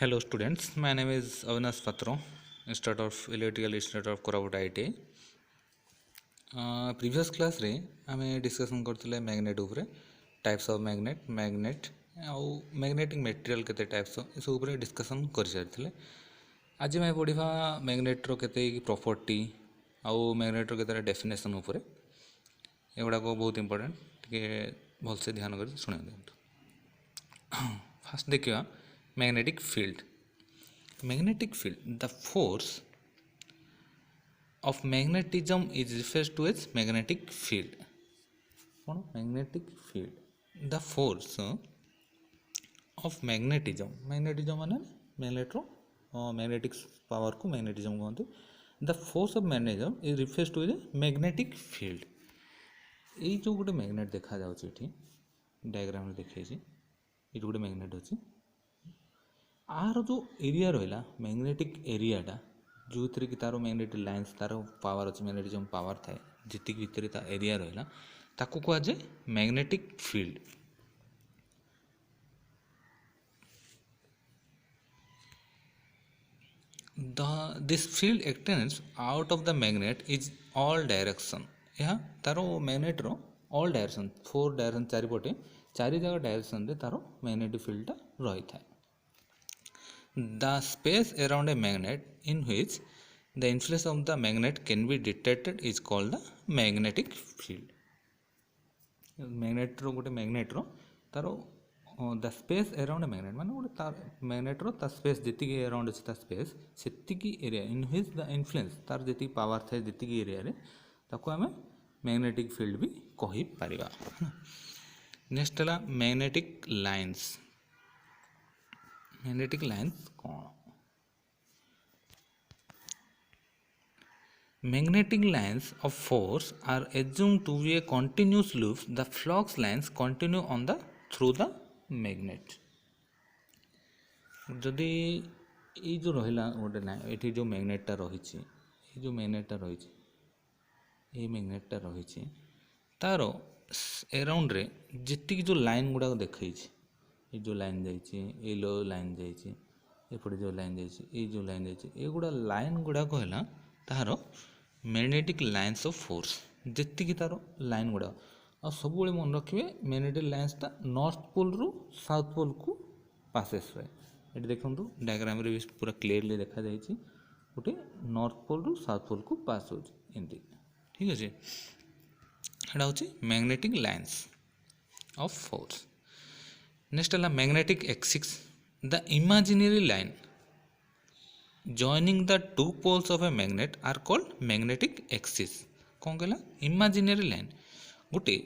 Hello students, my name is Avinash Patro, Institute of Electrical Institute of Koraput IIT. Previous class रे आमे discussion करथिले magnet उपरे types of magnet आउ magnetic material केते types ए सब उपरे डिस्कशन कर सारथिले. आज मैं पढ़िबा मैग्नेट रो केते प्रॉपर्टी आउ मैग्नेट रो केते डेफिनेशन उपरे एगुडा को बहुत इंपोर्टेंट टिके भल से ध्यान कर सुने दियंतु. फर्स्ट देखिबा magnetic field. Magnetic field, the force of magnetism is referred to as magnetic field. Magnetic field, the force of magnetism माने magnetic power को magnetism कहते. The force of magnetism is referred to as magnetic field. ये जो गोटे magnet देखा जाउछि एठी diagram रे देखैछि ये गोटे मैग्नेट अछि आर जो एरिया रहा मैग्नेटिक एरियाटा जो थी कि तार मैग्नेटिक लाइन्स तार पावर अच्छे मैग्नेटिज्म पावर थाए जी भितर ता एरिया रहा ताकू कह जाए magnetic field. This field x tends out of the magnet is all direction. यह तार मैग्नेट रो ऑल डायरेक्शन 4 डायरेक्शन चारिपटे चारि जगह डायरेक्शन रे तार मैग्नेटिक फील्डटा रही था. The space around a magnet in which the influence of the magnet can be detected is called the magnetic field. Magnet रो गोटे magnet row taro the space around a magnet माने गोटे तार magnet रो ता space जति की around अछि ता space सेति की area in which the influence तार जति power थाए जति की area रे ताको हमें magnetic field भी कहि परिबा. नेक्स्ट हला magnetic lines. मैग्नेटिक लाइन्स कौन? Magnetic lines of force are assumed to be a continuous loop. The flux lines continue on the through the magnet. जदि ये जो रहिला गोटे ना एठी जो मैग्नेटटा रहिछि ये जो मैग्नेटटा रहिछि ये मैग्नेटटा रहिछि तारो अराउंड रे जेति जो लाइन गुडा देखैछि ये जो लाइन जाइए ये लो लाइन जाइए एपटे जो लाइन जाइए ये जो लाइन जाइए ये गुड़ा लाइन गुड़ा कहला तार मैग्नेटिक लाइन्स ऑफ फोर्स जी तार लाइन गुड़ा आ सब मन रखिए मैग्नेटिक लाइन्सटा नॉर्थ पोल रु साउथ पोल को पासेस हुए. ये देखो डायग्राम रे पूरा क्लीयरली देखा जाइए गोटे नॉर्थ पोल रु साउथ पोल को पास हो एमती. ठीक अच्छे एटा हूँ magnetic lines of force. Next है magnetic axis. The imaginary line joining the two poles of a magnet are called magnetic axis. कौन कहला इमेजिनरी लाइन गोटे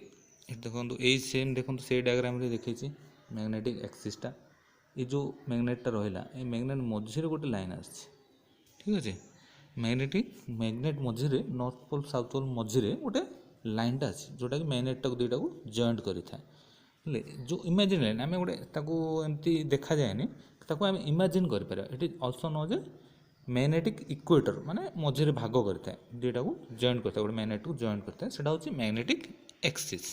देखो ये सेम देखो से डायग्राम रे देखी मैग्नेटिक एक्सिसटा ये जो मैग्नेटटा रहा ये मैग्नेट मझे गोटे लाइन आसी. ठीक अच्छे मैग्नेट मझे नॉर्थ पोल साउथ पोल मझे गोटे लाइनटा अच्छी जोटा कि मैग्नेटा दुईटा को जॉइंट करें. जो इमेजिन लाइन आम गोटे एमती देखा जाए ताको आम इमेजिन कर अल्सो नो जे मैग्नेटिक इक्वेटर माने मझे भाग करता है दुईटा को जॉइंट करता है गोटे मैग्नेट को जॉइंट करता है सेटा होची मैग्नेटिक एक्सिस.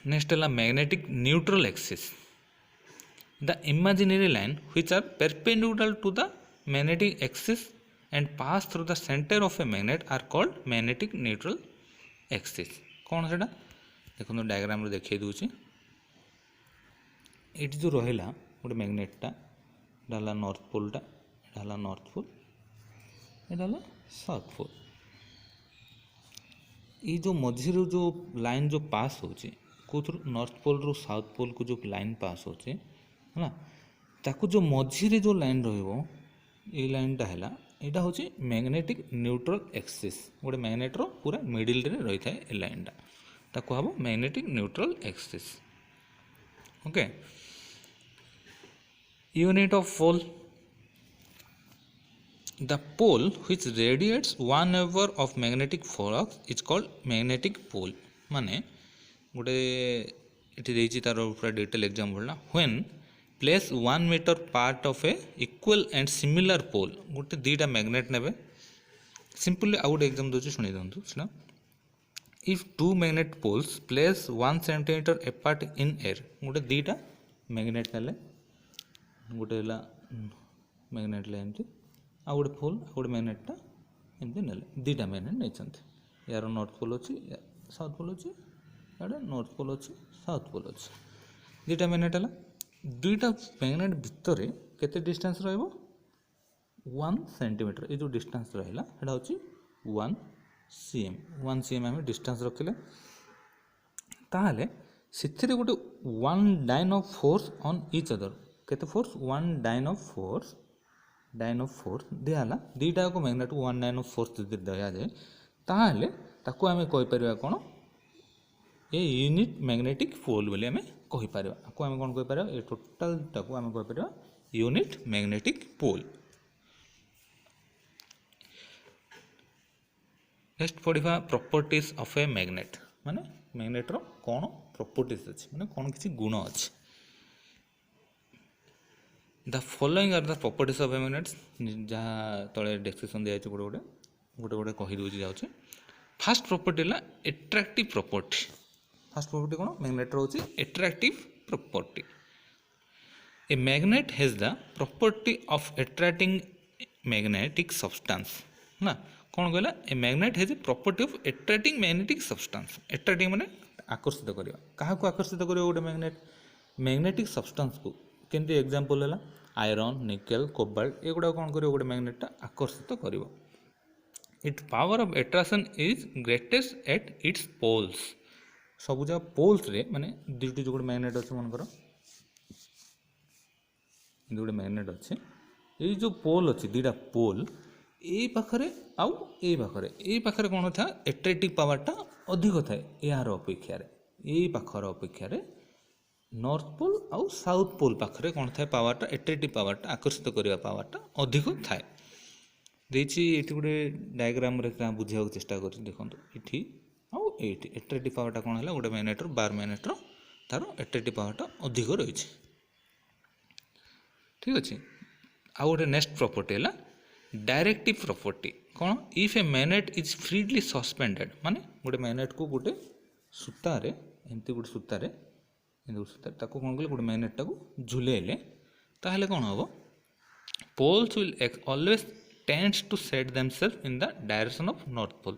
नेक्स्ट है magnetic neutral axis. The imaginary line which are perpendicular to the magnetic axis and pass through the centre of a magnet are called magnetic neutral axis. कौन सेटा देखो diagram रे देखिए दूसरी ये जो रहा गोटे मैग्नेटटा डाला नॉर्थ पोलटा डाला नॉर्थ पोल ये डाला साउथ पोल. ये जो मझे जो लाइन जो पास होचे कौन नॉर्थ पोल रु साउथ पोल को जो लाइन पास होचे है ताकू जो मझे जो लाइन रहिबो ये लाइनटा है यहाँ हूँ मैग्नेटिक न्यूट्रल एक्सिस. गोटे मैग्नेट रो पूरा मिडिल रे रही था ये लाइनटा ताको हम magnetic neutral axis. Okay unit of pole. The pole which radiates 1/4 of magnetic flux is called magnetic pole. माने गोटे ये देछि तार पूरा डिटेल एग्जांपल ना when place 1 metre part of a equal and similar pole. गोटे दीटा मैग्नेट नेबे सिंपली आउट एग्जाम दोछि सुनि दंतु सुना. If two magnet poles placed 1 centimeter apart in air गोटे दीटा मैग्नेट नेले गोटे है मैग्नेट एमती आ गोटे पोल आ गोटे मैग्नेटा एमती ने दुईटा मैग्नेट नहीं यार नॉर्थ पोल अच्छी साउथ पोल अच्छी यार नॉर्थ पोल अच्छी साउथ पोल अच्छी दुईटा मैग्नेट है दुईटा मैग्नेट भितर केते डिस्टेंस रहिबो 1 सेंटीमीटर ये जो डिस्टेंस रहा है हूँ 1 cm आम डिस्टेंस रखिले ताहले से गोटे 1 dyne of force on each other केते फोर्स 1 डाइन ऑफ फोर्स दिहला दुईटा को मैग्नेट 1 डाइन ऑफ फोर्स दि जाए ताहले ताको आमे कहि परिबा कोन ए यूनिट मैग्नेटिक पोल बोली आमे कहि परिबा को आमे कोन कहि परिबा ए टोटल ताको आमे कहि परिबा यूनिट मैग्नेटिक पोल। नेक्स्ट पढ़ा प्रॉपर्टीज ऑफ ए मैग्नेट माने मैग्नेट रो कौन प्रॉपर्टीज अच्छे माने कौन किसी गुण अच्छे the following are the properties of a magnet जहाँ तले डिस्क्रिप्शन दिया गोटे गोटे गोटे गोटे कही दूसरी जाऊँ फास्ट प्रॉपर्टी है एट्रैक्टिव प्रॉपर्टी फास्ट प्रॉपर्टी कौन मैग्नेट रोचे attractive property a magnet has the property of attracting magnetic substance ना कौन कहला a magnet has a property of attracting magnetic substance attracting माने आकर्षित करवा क्या आकर्षित कर गोटे मैग्नेटिक सब्सटेंस को केमती एग्जांपल है आयरन निकेल कोबाल्ट एगुड़ा कौन कर गोटे मैग्नेटा आकर्षित कर its power of attraction is greatest at its poles सब जगह पोल्स रे माने दुईटी जो गोटे मैग्नेट अच्छे मन कर गोटे मैग्नेट अच्छे ये जो पोल अच्छे दुईटा पोल ये पाखरे आउ ये पाखरे कौन था एट्रैक्टिव पावरटा अधिक थाए यार अपेक्षा ये पाखर अपेक्षा नॉर्थ पोल आउ साउथ पोल पाखरे कौन था पावरटा एट्रैक्टिव पावरटा आकर्षित करने पावरटा अधिक थाए देछि एठी गोटे डायग्राम रे का बुझाउ चेष्टा कर देखो ये आउ एठी एट्रैक्टिव पावरटा कौन है गोटे मैग्नेटर बार मैग्नेटर तार एट्रैक्टिव पावरटा अधिक रही ठीक अच्छे आउ गोटे नेक्स्ट प्रॉपर्टी है डायरेक्टिव प्रॉपर्टी कौन if a magnet is freely suspended माने गोटे मैग्नेट को गोटे सूतारे एमती गोटे सूतारे ताको कौन कले गोटे मैग्नेटा को झुलेले ताहले कौन हम poles will always tends to set themselves in the direction of north pole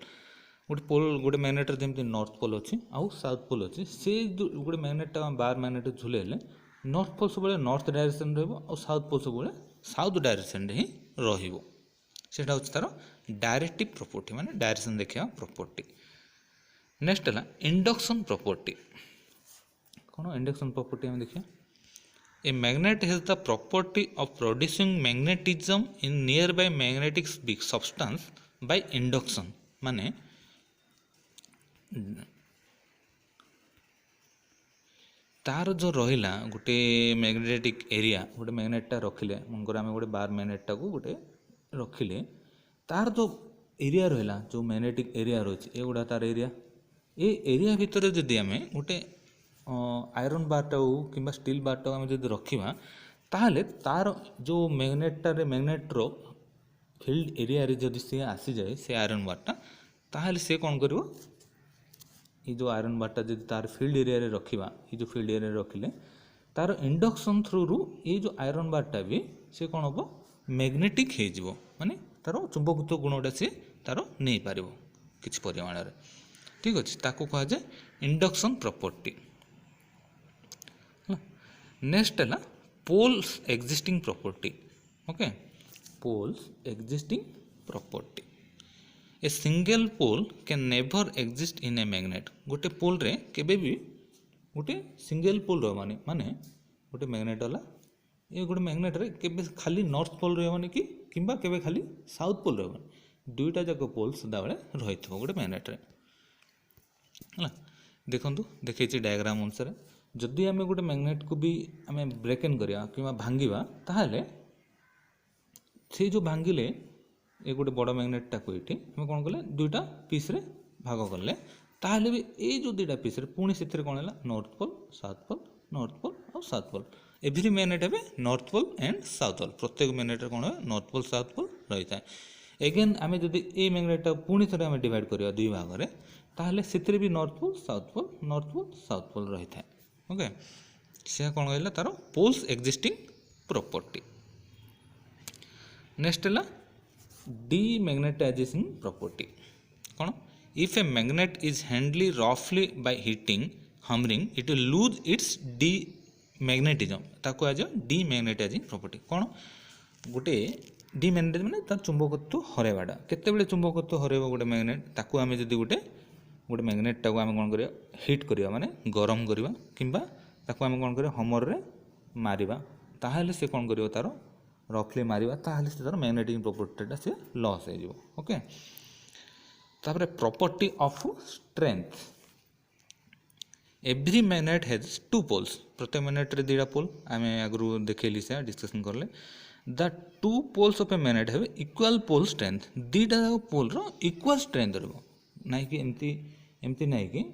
गोटे पोल गोटे मैग्नेटर जमी नॉर्थ पोल अच्छी आउ साउथ पोल अच्छी से गोटे मैग्नेटा बार मैग्नेट झुलेले नॉर्थ पोल सब नॉर्थ डायरेक्शन रहा साउथ पोल सब साउथ डायरेक्शन ही रहिबो सेटा होछि तार डायरेक्टिव प्रॉपर्टी माने डायरेक्शन देखिया प्रॉपर्टी। नेक्स्ट है इंडक्शन प्रॉपर्टी कौन इंडक्शन प्रॉपर्टी हम देखिए a magnet has the property of producing magnetism in nearby magnetic substance by induction माने तार जो रहिला गोटे मैग्नेटिक एरिया गोटे मैग्नेटा रखिले मनकर आम गोटे बार मैग्नेटा को गोटे रखिले तार जो एरिया रहा जो मैग्नेटिक एरिया रही है गुड़ा तार एरिया ये एरिया भितर जदि आम गोटे आयरन बारटा हो कि स्टील बारटा आम जब रखा ताहले तार जो मैग्नेटर फील्ड एरिया जदि सी आसी जाए से आयरन बारटा ताहले से कौन कर ये जो आयरन बारटा जब तार फील्ड एरिया रखा ये जो फील्ड एरिया रखिले तार इंडक्शन थ्रू रू ये जो आयरन बारटा भी से कौन हम मैग्नेटिक हो माने तार चुंबकत्व गुणटा सी तार नहीं पार किसी परिमाण ठीक अच्छे ताको कह जाए इंडक्शन प्रॉपर्टी। नेक्स्ट है poles existing property okay poles existing property a single pole can never exist in a magnet गोटे पोल रे केबे भी गोटे सिंगल पोल रही माने गोटे मैग्नेट वाला ये गोटे मैग्नेट रे केबे खाली नॉर्थ पोल रहनी कि किंबा केबे खाली साउथ पोल रहनी दुईटा जाक पोल सदाबले रही गोटे मैग्नेट रे है देखु देखी डायग्राम अनुसार जदि आम गोटे मैग्नेट को भी आम ब्रेकन करिया कि भांगा ताहले से जो भांगिले ये गोटे बड़ मैग्नेटा को ये आम कौन कले दुईटा पीस रे भाग कले ताहले भी ये जो दुईटा पीस रे पुणी से कौन है नॉर्थ पोल और साउथ पोल एवरी मैग्नेट है north pole and south pole प्रत्येक मैग्नेट कौन है नॉर्थ पोल साउथ पोल रही है एगेन आम जदि ये मैग्नेटा पुणी थे आम डिवाइड करिया दुई भाग में ताहले से भी नॉर्थ पोल साउथ पोल रही है ओके से कौन कहला तार पोल्स एक्जिस्टिंग property. Next है demagnetizing property. कौन? If a magnet is handled roughly by heating, hammering, it will lose its demagnetism. ताको आज demagnetizing property. कौन? गोटे डीमैग्नेटाइज माने तार चुंबकत्व हरेवाटा. केतेबेले चुंबकत्व हरेबो गोटे मैग्नेट, ताको आमे जदि गोटे मैग्नेट टाको आमे कोन करिया हिट करिया माने गरम करिया किंबा ताको आमे कोन करिया हमर रे मारिबा, ताहाले से कोन करियो तारो रफली मारिबा, ताहाले से तारो मैग्नेटिक प्रॉपर्टीटा से लॉस हो जिवो. ओके. तापरे property of strength. Every magnet has two poles. प्रत्येक मैग्नेट रे दीटा पोल आमे आगरु देखेली से डिस्कशन करले. The two poles of a magnet have equal pole strength. दीटा पोल रो इक्वल स्ट्रेंथ रहबो, नाइ कि एमती नाइ कि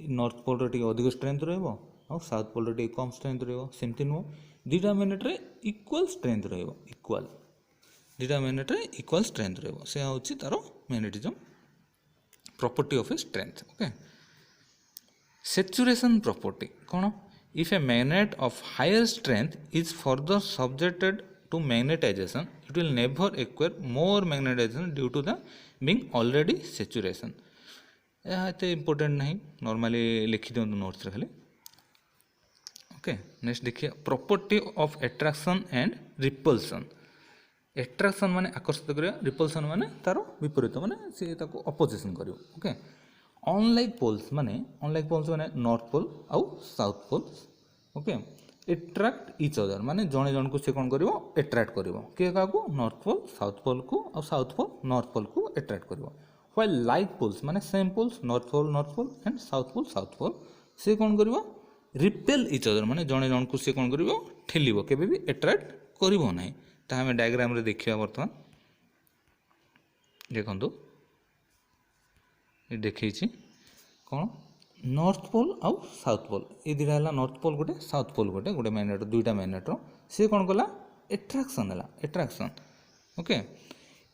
नॉर्थ पोल रो टिके अधिक स्ट्रेंथ रहबो और साउथ पोल रो टिके कम स्ट्रेंथ रहबो. सेमती नो, दीटा मैग्नेट रे इक्वल स्ट्रेंथ रहबो. इक्वल दीटा मैग्नेट रे इक्वल स्ट्रेंथ रहबो. से होची तारो magnetism property of a strength. Okay. saturation property. कौन? If a magnet of higher strength is further subjected to magnetization, it will never acquire more magnetization due to the being already saturation. यह एते important नहीं, normally लिखि दियंतु notes रे खाली. Okay. Next देखिए property of attraction and repulsion. Attraction माने आकर्षित करिया, रिपल्सन माने तारो विपरीत माने से ताको अपोजिशन करियो. ओके. अनलाइक पोल्स माने नॉर्थ पोल आउ south pole. Okay. Attract each other माने जणे जण को से कोन करिवो एट्रैक्ट करिवो. के काको? नॉर्थ पोल साउथ पोल को और साउथ पोल नॉर्थ पोल को एट्रैक्ट करिवो. व्हाइल लाइक पोल्स माने same poles north pole and south pole से कोन करिवो रिपेल इच अदर माने जणे जण को से कोन करिवो ठेलिवो, केबे भी एट्रैक्ट करिवो नाही. ता हमें डायग्राम रे देखिया. वर्तमान देखंतु ये देखैछि कौन नॉर्थ पोल आउ साउथ पोल. ये दिरा हला नॉर्थ पोल गोटे साउथ पोल गोटे गोटे मैग्नेट दुईटा मैग्नेट रो से कोन कला एट्रैक्शन हला एट्रैक्शन. ओके.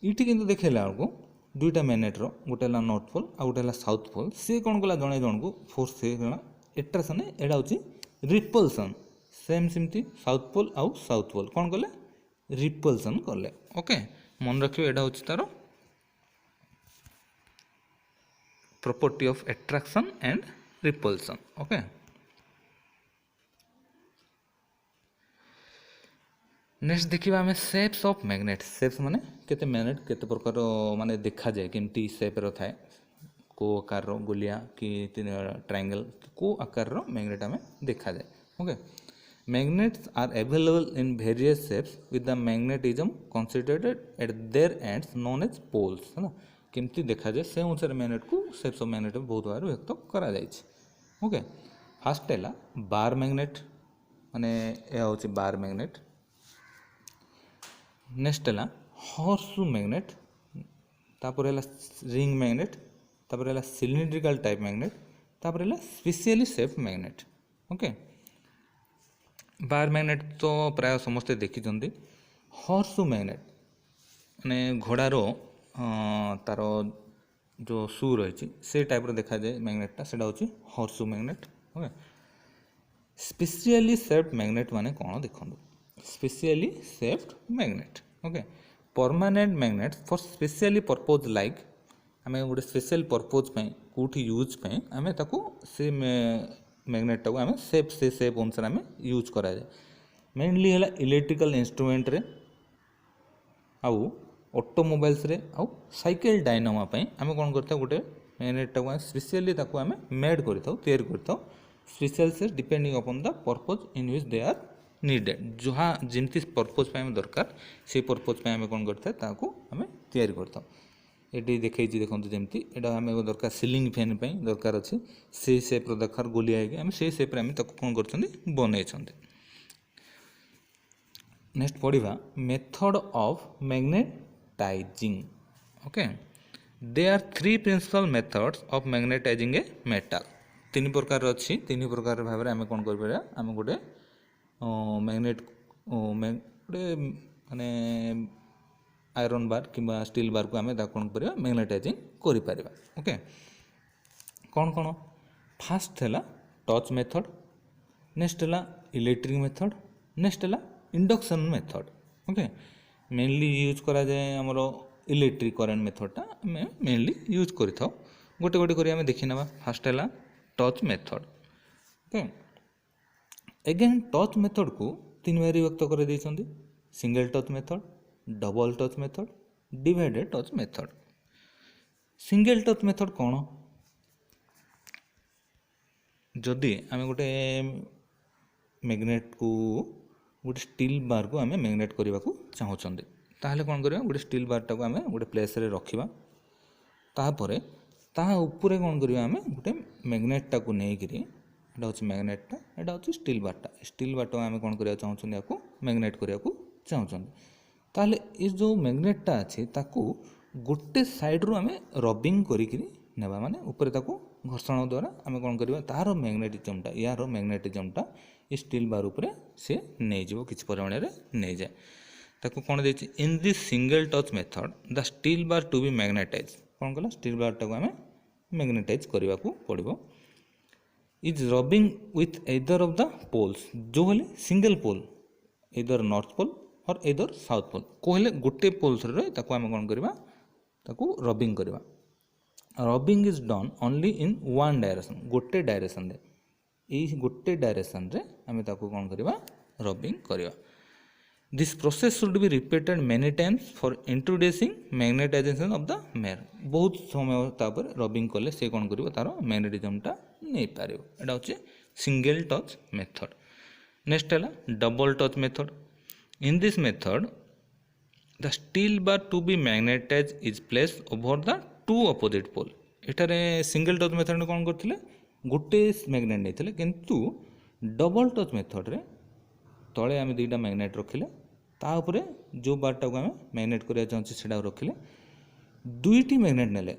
इठी किंतु देखेला को दुईटा मैग्नेट रो गोटे हला नॉर्थ पोल आ गोटे हला साउथ पोल. से कोन कला जणे जण को फोर्स से हला एट्रैक्शन. एडा होची रिपल्सन. सेम सिमती साउथ पोल आउ साउथ पोल कोन कले रिपल्सन कले. ओके. मन रखियो एडा होची तारो property of attraction and repulsion. okay. Next देखिबा हमें शेप्स ऑफ मैग्नेट. शेप्स माने केते मैग्नेट केते प्रकार माने देखा जाए केमती शेप रो थाए, को आकार रो गोलिया कि ट्रायंगल को आकार रो मैग्नेट हमें देखा जाए. Okay. Magnets are available in various shapes with the magnetism considered at their ends known as poles. है ना, केमती देखा जाए से अनुसार मैग्नेट को शेप्स ऑफ मैग्नेट बहुत बार व्यक्त करा जाए. ओके. फास्ट है बार मैग्नेट माने यह हूँ बार मैग्नेट. नेक्स्ट है हॉर्सशू मैग्नेट, तापर है रिंग मैग्नेट, तापर है सिलिंड्रिकल टाइप मैग्नेट, तापर है specially shape magnet. Okay. Bar magnet तो प्राय समस्ते देखी. हॉर्सशू मैग्नेट माने घोड़ार तार जो शू रही से टाइप देखा जाए मैग्नेटा, से horseshoe magnet. Okay. Specially shaped magnet माने कौन देखो specially shaped magnet. Okay. Permanent magnet for specially purpose like आम गोटे स्पेशल पर्पज कौटी यूज आम से मैग्नेट टाक आम से शेप अनुसार आम यूज करा जाए. मेनली है इलेक्ट्रिकल इंस्ट्रूमेंट रे आउ ऑटोमोबाइल्स रे आउ साइकिल डायनामा आम कौन करता गोटे मैग्नेट टाक स्पेशली आम मेड कर स्पेशल से depending upon the purpose in which they are needed. जहाँ जमती पर्पज दरकार से पर्पज आम कौन करता आम तैयारी करता. ये देखी देखो जमी यहाँ आम दरकार सिलिंग फैन दरकार अच्छे से सेप्र दरकार गोलिया आम से सेप्रे आम कौन कर बनई. नेक्स्ट पढ़ा method of magnetizing. Okay. There are three principal methods of magnetizing a metal. तीन प्रकार अच्छी. तीन प्रकार भाव में आम कौन कर आम गोटे मैग्नेट गोटे माने आयरन बार कि स्टील बार को आम कौन कर मैग्नेटाइजिंग कर. ओके. कौन कौन फास्ट है टच मेथड, नेक्स्ट है इलेक्ट्रिक मेथड, नेक्स्ट है induction method. Okay, mainly use करा जाए आमर इलेक्ट्रिक करेन्ट मेथडटा आम मेनली यूज कर गोटे गोटे कर देखी ना। फास्ट है touch method. Okay, again touch method को तीन बार व्यक्त कर देइछन्ति। Single touch method, double touch method, divided touch method. Single touch method कौन? जदि आम गोटे मैग्नेट को गोटे स्टील बार को आम मैग्नेट करने को चाहूँगी ताहले कौन करवा? गोटे स्टील बारटा को आम गोटे प्लेस रे रखिबा। तापर ता उपरे कौन करवा? आम गोटे मैग्नेटा को लेकिरी, एटा होची मैग्नेटटा, एटा होची स्टील बारटा। स्टील बारटा आम कौन करवा चाहूँ? या मैग्नेट करने को चाहूँ। ताहले ये जो मैग्नेटटा अच्छे ताकू गोटे साइड रू आम रबिंग करिकी नेबा, माने ऊपर ताकू घर्षण द्वारा आम कौन करवा? तार मैग्नेटिजमटा, यार मैग्नेटिजमटा ये स्टील बार उपरे से नहीं जीवो, किछि परिमाण रे नहीं जाए। ताकू कौन देछि? In this single touch method the steel bar to be magnetise. कौन कला? स्टील बारटा को आम मैग्नेटाइज करने को पड़ो। Is rubbing with either of the poles, जो हेले single pole, either north pole और एदर साउथ पोल। कहले गोटे पोल्स रे ताकू आम कौन करवा? ताकू रबिंग करवा। Rubbing is done only in one direction, गोटे डायरेक्शन रे। यही गोटे डायरेक्शन रे आम ताकू कौन करवा? रबिंग करवा। This process should be repeated many times for introducing magnetization of the मेयर। बहुत समय तापर रबिंग कले से कौन करिवो? तार मैग्नेटिजमटा नहीं पारिवो। एटा होचे सिंगल टच मेथड। नेक्स्ट है double touch method. In this method the steel bar to be magnetise is place over the two opposite pole. एटारे सिंगल टच मेथड कौन करथिले? गोटे मैग्नेट नहीं, किंतु डबल टच मेथड रे तले आम दुईटा मैग्नेट रखिले, ताऊपर जो बारटा को आम मैग्नेट करने चाहूँ से रखिले, दुईटी मैग्नेट नेले,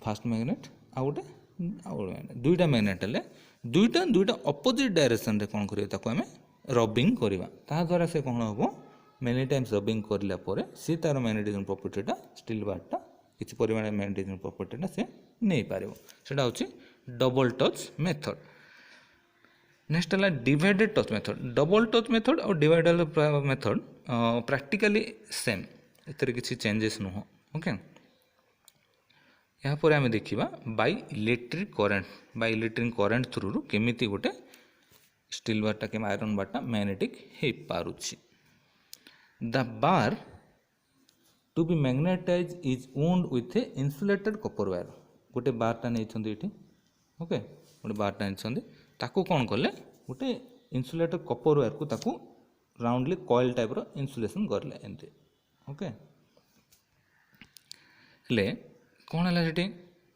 फास्ट मैग्नेट आ गोटे मैग्नेट, दुईटा मैग्नेट हेले दुईटा दुईटा अपोजिट डायरेक्शन रे कौन करिवे? ताको आम रबिंग करवा। ता द्वारा से कौन हम मेनी टाइम्स रबिंग करला परे सी तार मैग्नेटिज्म प्रॉपर्टीटा स्टील बारटा किसी परिमाण मैग्नेटिज्म प्रॉपर्टीटा से नहीं पारिबो। सेटा होची डबल टच मेथड। नेक्स्ट है divided touch method. Double touch method और डिवाइडेड मेथड प्रैक्टिकली सेम, एथरे किसी चेंजेस नुह। ओके, यहाँ पर आम देखा by electric current, by electric current through केमिति गोटे स्टील बारटा कि आयरन बारटा मैग्नेटिक हो पारुछि। The bar to be magnetise is wound with a insulated copper wire. गोटे बारटा नहीं ये, ओके, गोटे बारटा नहीं ताकू कौन कले? गोटे इन्सुलेटेड कपर वायर को ताकू राउंडली कॉइल टाइप रो इन्सुलेशन करले एंते। ओके, ले कौन है सेठी?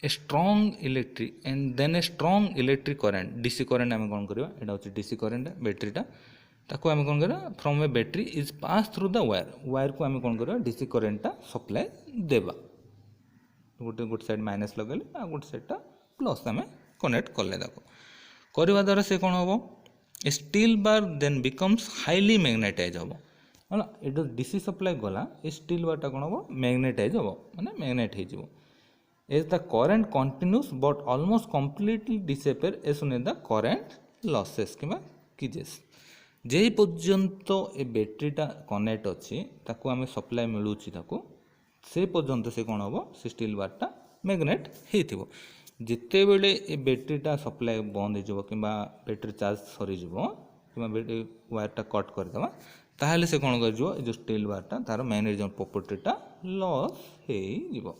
A strong electric and then a strong electric current, DC current आम कौन करवा? एटा होची डीसी करेन्ट बैटेरीटा, ताको आम कौन करवा? From A battery is pass through the wire, wire को आम कौन करवा? डीसी करेन्टटा सप्लाई देवा। गोटे गोटे साइड माइनस लगेले आ गोटे साइडटा प्लस आम कनेक्ट कले, ताको करवा द्वारा से कौन हम? Steel bar then becomes highly magnetize हम है। ये डीसी सप्लाई गला ये स्टील बारटा कौन हम? मैग्नेटाइज हम, माने मैग्नेट हो। As the current continues but almost completely disappear as soon the current loses कि किजेस। जे पर्यंत ए बैटेरीटा कनेक्ट अच्छी ताकू आम सप्लाई मिलूची ताकू से पर्यंत से कौन हम? से स्टील बारटा मैग्नेट हो। जिते बेले ए बैटेरीटा सप्लाई बंद हो कि बैटेरी चार्ज सरीज कि बैटेरी वायरटा कट करदे, ताहले से कौन कर जो स्टील बारटा तार मैग्नेटिज्म प्रॉपर्टीटा लॉस हो।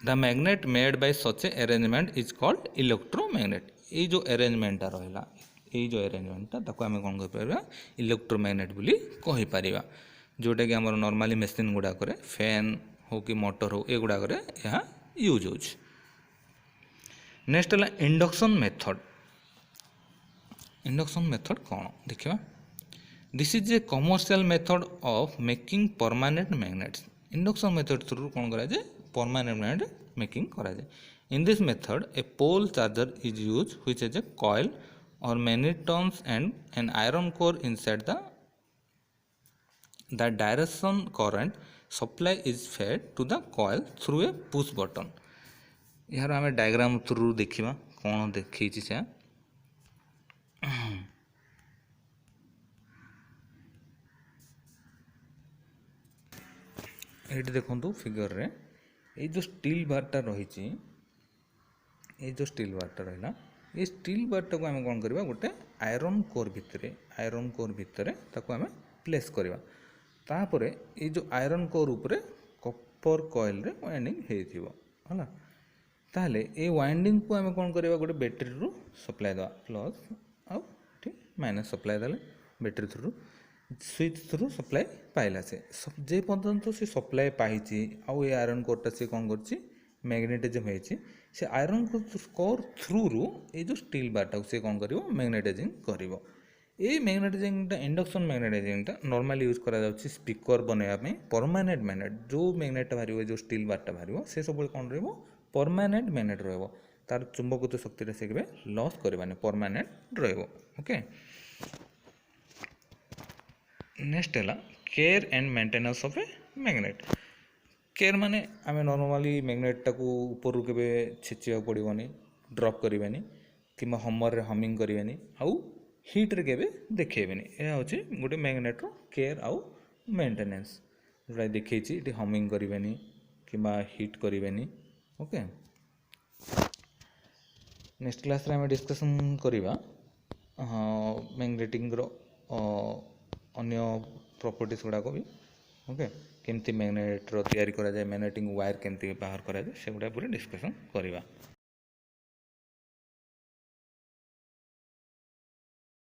The magnet made by such A arrangement is called electromagnet. ये जो अरेंजमेंटा रहा, ये जो अरेंजमेंटा ताको आम कौन कर? इलेक्ट्रोमैग्नेट बोली कहि परिबा। जोटा कि आम नॉर्मली मशीन गुड़ाक फैन हो कि मोटर हो ये गुड़ाक यहाँ यूज हो। नेक्स्ट है इंडक्शन मेथड। इंडक्शन मेथड कौन देखा? This is a commercial method of making permanent magnets. Induction method through कौन करा जाए? परमानेंट मैग्नेट मेकिंग करा जाए। In this method a pole charger is use which is a coil और many turns and an iron core inside the direction current supply is fed to the coil through a push button. यार आम diagram through देखा कौन देखी से ଏଇଠି ଦେଖନ୍ତୁ ଫିଗରରେ ଏଇ ଯେଉଁ ଷ୍ଟିଲ୍ ବାର୍ଟା ରହିଛି, ଏଇ ଯେଉଁ ଷ୍ଟିଲ୍ ବାର୍ଟା ରହିଲା, ଏ ଷ୍ଟିଲ୍ ବାର୍ଟାକୁ ଆମେ କ'ଣ କରିବା, ଗୋଟେ ଆଇରନ୍ କୋର୍ ଭିତରେ ତାକୁ ଆମେ ପ୍ଲେସ୍ କରିବା। ତାପରେ ଏଇ ଯେଉଁ ଆଇରନ୍ କୋର୍ ଉପରେ କପର୍ କଏଲ୍ରେ ୱାଇଣ୍ଡିଂ ହେଇଥିବ ହେଲା। ତାହେଲେ ଏଇ ୱାଇଣ୍ଡିଙ୍ଗକୁ ଆମେ କ'ଣ କରିବା, ଗୋଟେ ବ୍ୟାଟେରୀରୁ ସପ୍ଲାଏ ଦେବା, ପ୍ଲସ୍ ଆଉ ଏଠି ମାଇନସ୍ ସପ୍ଲାଏ ଦେଲେ battery through switch through supply ପାଇଲା। ସେ ଯେ ପର୍ଯ୍ୟନ୍ତ ସେ ସପ୍ଲାଏ ପାଇଛି ଆଉ ଏ ଆଇରନ୍ କୋର୍ଟା ସେ କ'ଣ କରୁଛି, ମ୍ୟାଗ୍ନେଟିଜିମ୍ ହେଇଛି, ସେ ଆଇରନ୍ କୋର୍ ଥ୍ରୁରୁ ଏଇ ଯେଉଁ ଷ୍ଟିଲ୍ ବାର୍ଟାକୁ ସେ କ'ଣ କରିବ, ମ୍ୟାଗ୍ନେଟାଇଜିଂ କରିବ। ଏଇ ମ୍ୟାଗ୍ନେଟାଇଜିଂଟା, ଇଣ୍ଡକ୍ସନ୍ ମ୍ୟାଗ୍ନେଟାଇଜିଂଟା ନର୍ମାଲି ୟୁଜ୍ କରାଯାଉଛି ସ୍ପିକର୍ ବନେଇବା ପାଇଁ। ପରମାନେଣ୍ଟ ମ୍ୟାଗ୍ନେଟ୍, ଯେଉଁ ମ୍ୟାଗ୍ନେଟ୍ଟା ବାହାରିବ, ଯେଉଁ ଷ୍ଟିଲ୍ ବାର୍ଟା ବାହାରିବ, ସେ ସବୁବେଳେ କ'ଣ ରହିବ, ପରମାନେଣ୍ଟ ମ୍ୟାଗ୍ନେଟ୍ ରହିବ। ତାର ଚୁମ୍ବକୀୟ ଶକ୍ତିଟା ସେ କେବେ ଲସ୍ କରିବାନି, ପରମାନେଣ୍ଟ ରହିବ। ଓକେ, ନେକ୍ସଟ ହେଲା care and maintenance of A magnet. Care ମାନେ ଆମେ ନର୍ମାଲି ମ୍ୟାଗ୍ନେଟ୍ଟାକୁ ଉପରକୁ କେବେ ଛେଚିବାକୁ ପଡ଼ିବନି, ଡ୍ରପ୍ କରିବେନି, କିମ୍ବା ହମର୍ରେ ହମିଙ୍ଗ କରିବେନି, ଆଉ ହିଟ୍ରେ କେବେ ଦେଖେଇବେନି। ଏହା ହେଉଛି ଗୋଟେ ମ୍ୟାଗ୍ନେଟ୍ର କେୟାର ଆଉ ମେଣ୍ଟେନାନ୍ସ। ଯେଉଁଟା ଦେଖେଇଛି, ଏଠି ହମିଙ୍ଗ କରିବେନି କିମ୍ବା ହିଟ୍ କରିବେନି। ଓକେ, ନେକ୍ସଟ କ୍ଲାସ୍ରେ ଆମେ ଡିସ୍କସନ୍ କରିବା ମ୍ୟାଗ୍ନେଟିଂର ଅନ୍ୟ ପ୍ରପର୍ଟିଜ୍ ଗୁଡ଼ାକ ବି। ଓକେ, କେମିତି ମ୍ୟାଗ୍ନେଟ୍ର ତିଆରି କରାଯାଏ, ମ୍ୟାଗ୍ନେଟିଂ ୱାୟାର କେମିତି ବାହାର କରାଯାଏ, ସେଗୁଡ଼ା ଉପରେ ଡିସ୍କସନ୍ କରିବା।